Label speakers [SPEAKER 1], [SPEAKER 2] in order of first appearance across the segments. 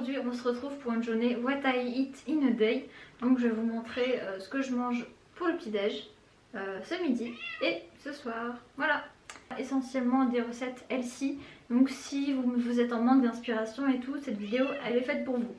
[SPEAKER 1] aujourd'hui on se retrouve pour une journée What I Eat in a Day. Donc je vais vous montrer ce que je mange pour le petit déj ce midi et ce soir. Voilà, essentiellement des recettes healthy. Donc si vous êtes en manque d'inspiration et tout, cette vidéo elle est faite pour vous.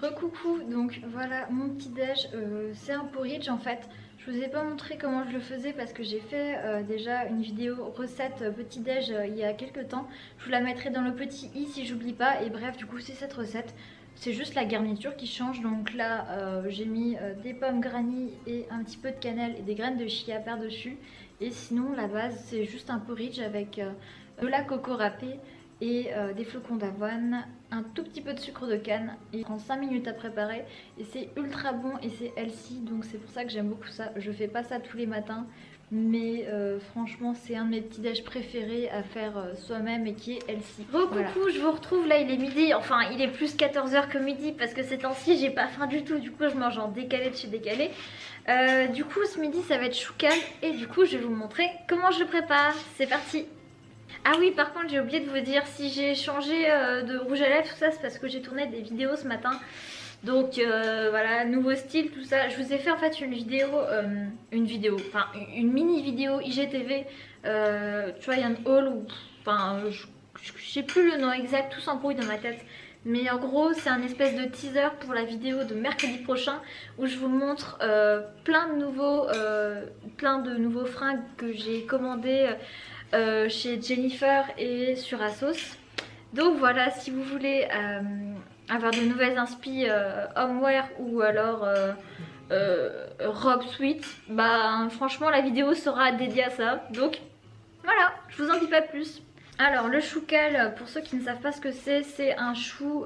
[SPEAKER 1] Recoucou, donc voilà mon petit déj, c'est un porridge en fait. Je vous ai pas montré comment je le faisais parce que j'ai fait déjà une vidéo recette petit déj il y a quelques temps. Je vous la mettrai dans le petit i si j'oublie pas. Et bref, du coup c'est cette recette. C'est juste la garniture qui change. Donc là j'ai mis des pommes granny et un petit peu de cannelle et des graines de chia par-dessus. Et sinon la base c'est juste un porridge avec de la coco râpée et des flocons d'avoine, un tout petit peu de sucre de canne. Il prend 5 minutes à préparer et c'est ultra bon et c'est healthy, donc c'est pour ça que j'aime beaucoup ça. Je fais pas ça tous les matins, mais franchement c'est un de mes petits déj préférés à faire soi-même et qui est healthy. Recoucou, voilà. Je vous retrouve, là il est midi, enfin il est plus 14h que midi parce que ces temps-ci j'ai pas faim du tout, du coup je mange en décalé de chez décalé. Du coup ce midi ça va être choucal et du coup je vais vous montrer comment je le prépare. C'est parti. Ah oui, par contre j'ai oublié de vous dire, si j'ai changé de rouge à lèvres tout ça, c'est parce que j'ai tourné des vidéos ce matin. Donc voilà, nouveau style, tout ça. Je vous ai fait en fait une mini vidéo IGTV, try and haul, ou enfin je sais plus le nom exact, tout s'embrouille dans ma tête. Mais en gros c'est un espèce de teaser pour la vidéo de mercredi prochain où je vous montre plein de nouveaux fringues que j'ai commandés chez Jennifer et sur Asos. Donc voilà, si vous voulez avoir de nouvelles inspi homeware ou alors robe sweat, bah franchement la vidéo sera dédiée à ça. Donc voilà, je vous en dis pas plus. Alors le choucal, pour ceux qui ne savent pas ce que c'est un chou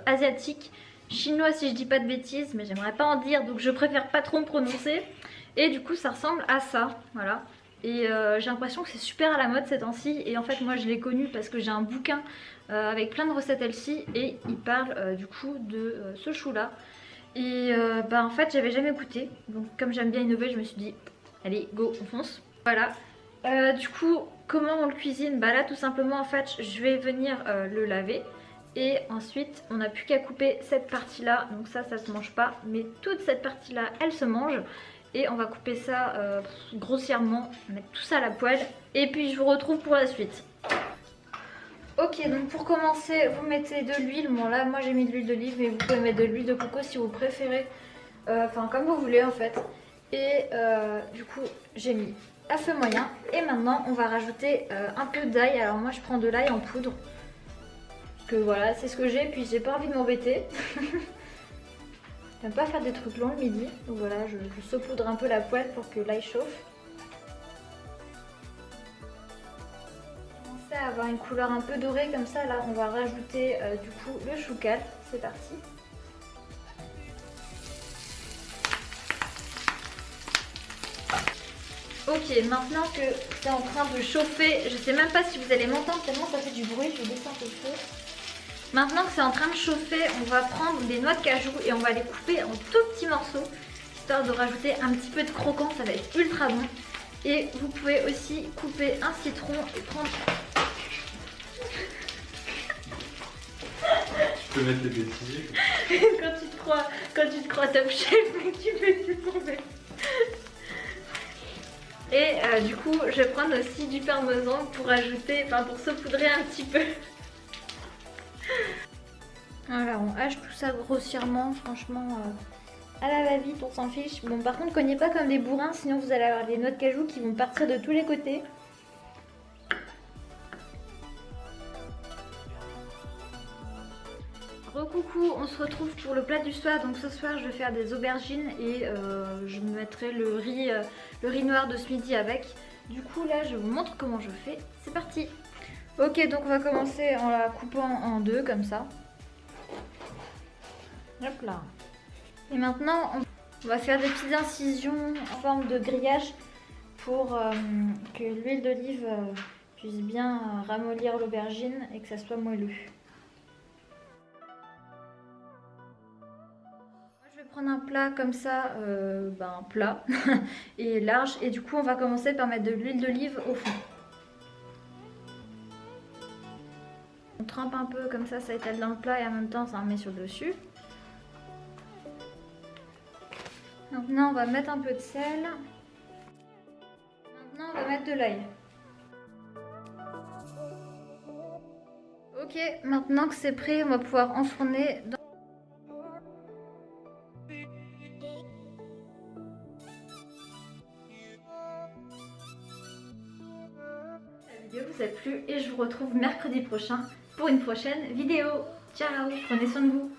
[SPEAKER 1] asiatique, chinois si je dis pas de bêtises, mais j'aimerais pas en dire donc je préfère pas trop me prononcer. Et du coup ça ressemble à ça, voilà. Et j'ai l'impression que c'est super à la mode ces temps-ci. Et en fait moi je l'ai connu parce que j'ai un bouquin avec plein de recettes healthy et il parle du coup de ce chou là. Et bah en fait j'avais jamais goûté. Donc comme j'aime bien innover, je me suis dit allez go on fonce. Voilà. Du coup comment on le cuisine? Bah là tout simplement en fait je vais venir le laver. Et ensuite on n'a plus qu'à couper cette partie là. Donc ça se mange pas. Mais toute cette partie là elle se mange. Et on va couper ça grossièrement, mettre tout ça à la poêle. Et puis je vous retrouve pour la suite. Ok, donc pour commencer, vous mettez de l'huile. Bon là, moi j'ai mis de l'huile d'olive, mais vous pouvez mettre de l'huile de coco si vous préférez. Enfin, comme vous voulez en fait. Et du coup, j'ai mis à feu moyen. Et maintenant, on va rajouter un peu d'ail. Alors moi, je prends de l'ail en poudre. Parce que voilà, c'est ce que j'ai. Puis j'ai pas envie de m'embêter. J'aime pas faire des trucs longs le midi, donc voilà, je saupoudre un peu la poêle pour que l'ail chauffe. Commencer à avoir une couleur un peu dorée comme ça, là on va rajouter du coup le choucal, c'est parti. Ok, maintenant que c'est en train de chauffer, je sais même pas si vous allez m'entendre tellement ça fait du bruit, je vais descendre un peu le feu. Maintenant que c'est en train de chauffer, on va prendre des noix de cajou et on va les couper en tout petits morceaux, histoire de rajouter un petit peu de croquant, ça va être ultra bon. Et vous pouvez aussi couper un citron et prendre...
[SPEAKER 2] Tu peux mettre les bêtises.
[SPEAKER 1] quand tu te crois top chef, mais tu fais tout tomber. Et du coup, je vais prendre aussi du parmesan pour ajouter, enfin pour saupoudrer un petit peu. Voilà, on hache tout ça grossièrement, franchement, à la va-vite, on s'en fiche. Bon, par contre, cognez pas comme des bourrins, sinon vous allez avoir des noix de cajou qui vont partir de tous les côtés. Recoucou, on se retrouve pour le plat du soir. Donc ce soir, je vais faire des aubergines et je me mettrai le riz noir de ce midi avec. Du coup, là, je vous montre comment je fais. C'est parti! Ok, donc on va commencer en la coupant en deux, comme ça. Hop là. Et maintenant, on va faire des petites incisions en forme de grillage pour que l'huile d'olive puisse bien ramollir l'aubergine et que ça soit moelleux. Moi, je vais prendre un plat comme ça, plat et large, et du coup on va commencer par mettre de l'huile d'olive au fond. On trempe un peu comme ça étale dans le plat et en même temps ça remet sur le dessus. Maintenant on va mettre un peu de sel. Maintenant on va mettre de l'ail. Ok, maintenant que c'est prêt, on va pouvoir enfourner dans... La vidéo vous a plu et je vous retrouve mercredi prochain pour une prochaine vidéo. Ciao, prenez soin de vous.